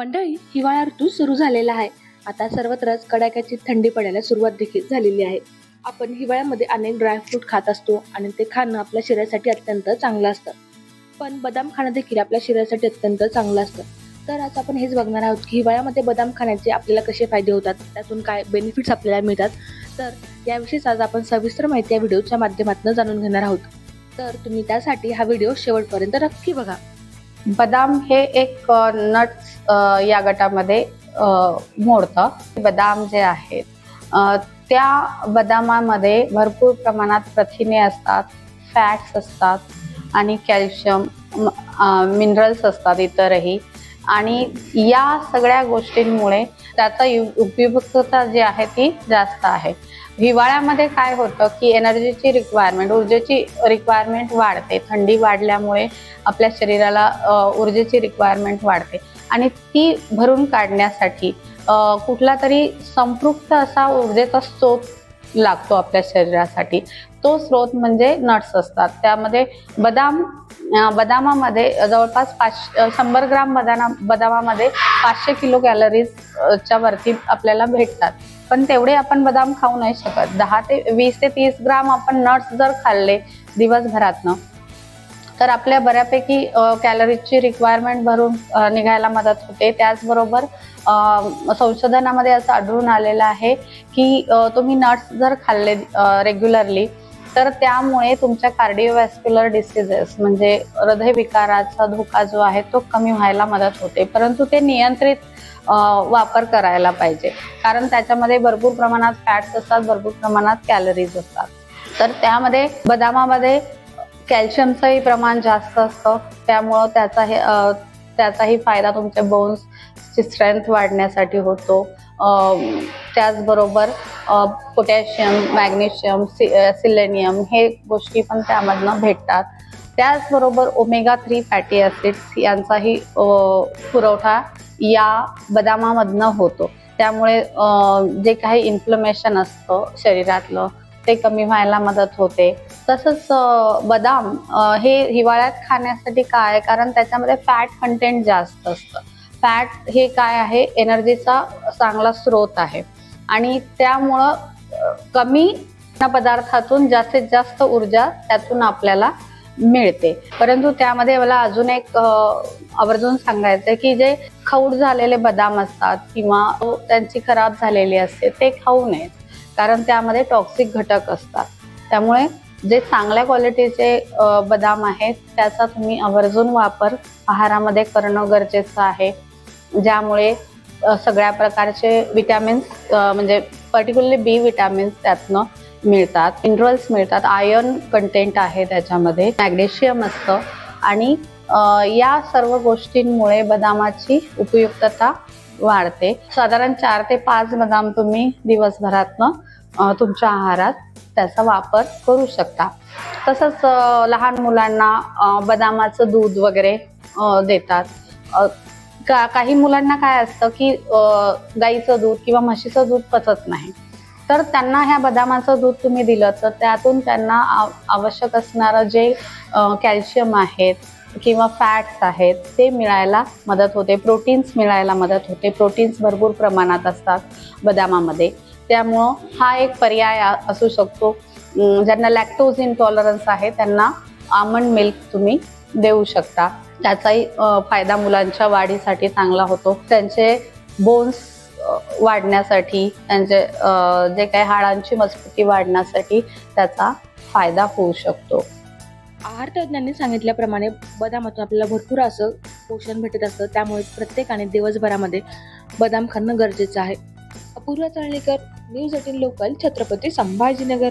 मंडळी, हिवाळा ऋतू सुरू झालेला आहे. आता सर्वत्रच कडाक्याची थंडी पडायला सुरुवात देखील झालेली आहे. आपण हिवाळ्यामध्ये अनेक ड्रायफ्रूट खात असतो आणि ते खाणं आपल्या शरीरासाठी अत्यंत चांगलं असतं. पण बदाम खाणं देखील आपल्या शरीरासाठी अत्यंत चांगलं असतं. तर आज आपण हेच बघणार आहोत की हिवाळ्यामध्ये बदाम खाण्याचे आपल्याला कसे फायदे होतात, त्यातून काय बेनिफिट्स आपल्याला मिळतात. तर याविषयीच आज आपण सविस्तर माहिती या व्हिडिओच्या माध्यमातून जाणून घेणार आहोत. तर तुम्ही त्यासाठी हा व्हिडिओ शेवटपर्यंत नक्की बघा. बदाम हे एक नट्स या गटामध्ये मोडतं. बदाम जे आहेत त्या बदामामध्ये भरपूर प्रमाणात प्रथिने असतात, फॅट्स असतात आणि कॅल्शियम, मिनरल्स असतात इतरही. आणि या सगळ्या गोष्टींमुळे त्याचा उपयुक्तता जी आहे ती जास्त आहे. हिवाळ्यामध्ये काय होतं की एनर्जीची रिक्वायरमेंट, ऊर्जेची रिक्वायरमेंट वाढते. थंडी वाढल्यामुळे आपल्या शरीराला ऊर्जेची रिक्वायरमेंट वाढते आणि ती भरून काढण्यासाठी कुठला तरी संपृक्त असा ऊर्जेचा स्रोत लागतो आपल्या शरीरासाठी. तो स्रोत म्हणजे नट्स असतात. त्यामध्ये बदामामध्ये जवळपास 100 ग्राम बदामामध्ये 500 किलो कॅलरीजच्या वरती आपल्याला भेटतात. पण तेवढे आपण बदाम खाऊ नाही शकत. 20 ते 30 ग्राम आपण नट्स जर खाल्ले दिवसभरातनं तर आपल्या बऱ्यापैकी कॅलरीजची रिक्वायरमेंट भरून निघायला मदत होते. त्याचबरोबर संशोधनामध्ये असं आढळून आलेलं आहे की तुम्ही नट्स जर खाल्ले रेग्युलरली तर त्यामुळे तुमच्या कार्डिओव्हॅस्क्युलर डिसीजेस म्हणजे हृदयविकाराचा धोका जो आहे तो कमी व्हायला मदत होते. परंतु ते नियंत्रित वापर करायला पाहिजे, कारण त्याच्यामध्ये भरपूर प्रमाणात फॅट्स असतात, भरपूर प्रमाणात कॅलरीज असतात. तर त्यामध्ये बदामामध्ये कॅल्शियमचंही प्रमाण जास्त असतं. त्यामुळं त्याचाही फायदा तुमच्या बोन्सची स्ट्रेंथ वाढण्यासाठी होतो. त्याचबरोबर पोटॅशियम, मॅग्नेशियम, सिलेनियम हे गोष्टी पण त्यामधनं भेटतात. त्याचबरोबर ओमेगा 3 फॅटी ॲसिड्स यांचाही पुरवठा या बदामामधनं होतो. त्यामुळे जे काही इन्फ्लमेशन असतं शरीरातलं ते कमी व्हायला मदत होते. तसंच बदाम हे हिवाळ्यात खाण्यासाठी काय, कारण त्याच्यामध्ये फॅट कंटेंट जास्त असतं. फॅट हे काय आहे, एनर्जीचा चांगला स्रोत आहे आणि त्यामुळं कमी पदार्थातून जास्तीत जास्त ऊर्जा त्यातून आपल्याला मिळते. परंतु त्यामध्ये मला अजून एक आवर्जून सांगायचं की जे खौड झालेले बदाम असतात किंवा त्यांची खराब झालेली असते ते खाऊ नयेत, कारण त्यामध्ये टॉक्सिक घटक असतात. त्यामुळे जे चांगल्या क्वालिटीचे बदाम आहेत त्याचा तुम्ही आवर्जून वापर आहारामध्ये करणं गरजेचं आहे, ज्यामुळे सगळ्या प्रकारचे विटॅमिन्स म्हणजे पर्टिक्युलरली बी विटॅमिन्स त्यातनं मिळतात, मिनरल्स मिळतात, आयर्न कंटेंट आहे त्याच्यामध्ये, मॅग्नेशियम असतं. आणि या सर्व गोष्टींमुळे बदामाची उपयुक्तता वाढते. साधारण 4 ते 5 बदाम तुम्ही दिवसभरातनं तुमच्या आहारात त्याचा वापर करू शकता. तसंच लहान मुलांना बदामाचं दूध वगैरे देतात. काही मुलांना काय असतं की गाईचं दूध किंवा म्हशीचं दूध पचत नाही, तर त्यांना ह्या बदामाचं दूध तुम्ही दिलं तर त्यातून त्यांना आवश्यक असणारं जे कॅल्शियम आहेत किंवा फॅट्स आहेत ते मिळायला मदत होते, प्रोटीन्स मिळायला मदत होते. प्रोटीन्स भरपूर प्रमाणात असतात बदामामध्ये. त्यामुळं हा एक पर्याय असू शकतो. ज्यांना लॅक्टोज इंटॉलरन्स आहे त्यांना आमंड मिल्क तुम्ही देऊ शकता. त्याचाही फायदा मुलांच्या वाढीसाठी चांगला होतो. त्यांचे बोन्स वाढण्यासाठी, त्यांचे जे काही हाडांची मजबूती वाढण्यासाठी त्याचा फायदा होऊ शकतो. आहार तज्ज्ञांनी सांगितल्याप्रमाणे बदामातून आपल्याला भरपूर असं पोषण भेटत असतं. त्यामुळे प्रत्येकाने दिवसभरामध्ये बदाम खाणं गरजेचं आहे. Apurva Chalnikar, news 18 local, Chhatrapati Sambhajinagar.